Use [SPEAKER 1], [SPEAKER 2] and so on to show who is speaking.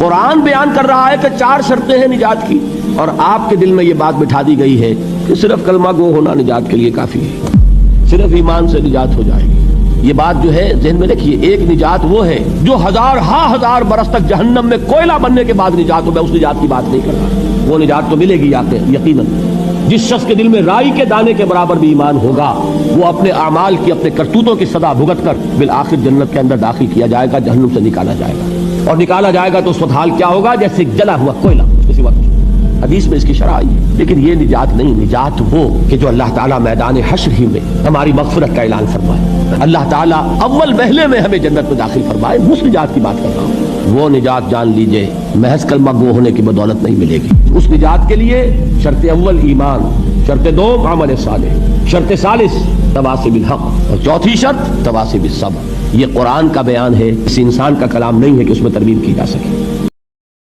[SPEAKER 1] قرآن بیان کر رہا ہے کہ 4 شرطیں ہیں نجات کی، اور آپ کے دل میں یہ بات بٹھا دی گئی ہے کہ صرف کلمہ گو ہونا نجات کے لیے کافی ہے، صرف ایمان سے نجات ہو جائے گی۔ یہ بات جو ہے ذہن میں رکھیے، ایک نجات وہ ہے جو ہزار برس تک جہنم میں کوئلہ بننے کے بعد نجات ہو، میں اس نجات کی بات نہیں کر رہا۔ وہ نجات تو ملے گی یقیناً۔ جس شخص کے دل میں رائی کے دانے کے برابر بھی ایمان ہوگا، وہ اپنے اعمال کی، اپنے کرتوتوں کی سزا بھگت کر بالآخر جنت کے اندر داخل کیا جائے گا، جہنم سے نکالا جائے گا، اور نکالا جائے گا تو اس وقت حال کیا ہوگا؟ جیسے جلا ہوا کوئلہ اسی وقت۔ حدیث میں اس کی شرح آئی ہے۔ لیکن یہ نجات نہیں، نجات وہ کہ جو اللہ تعالیٰ میدان حشر ہی میں ہماری مغفرت کا اعلان فرمائے، اللہ تعالیٰ اول محلے میں ہمیں جنت میں داخل فرمائے، اس نجات کی بات کر رہا ہوں۔ وہ نجات جان لیجئے محض کلمہ گو ہونے کی بدولت نہیں ملے گی۔ اس نجات کے لیے شرط اول ایمان، شرط دوم عمل صالح، شرط ثالث تواصی بالحق، اور چوتھی شرط تواصی بالصبر۔ یہ قرآن کا بیان ہے، اس انسان کا کلام نہیں ہے کہ اس میں ترمیم کی جا سکے۔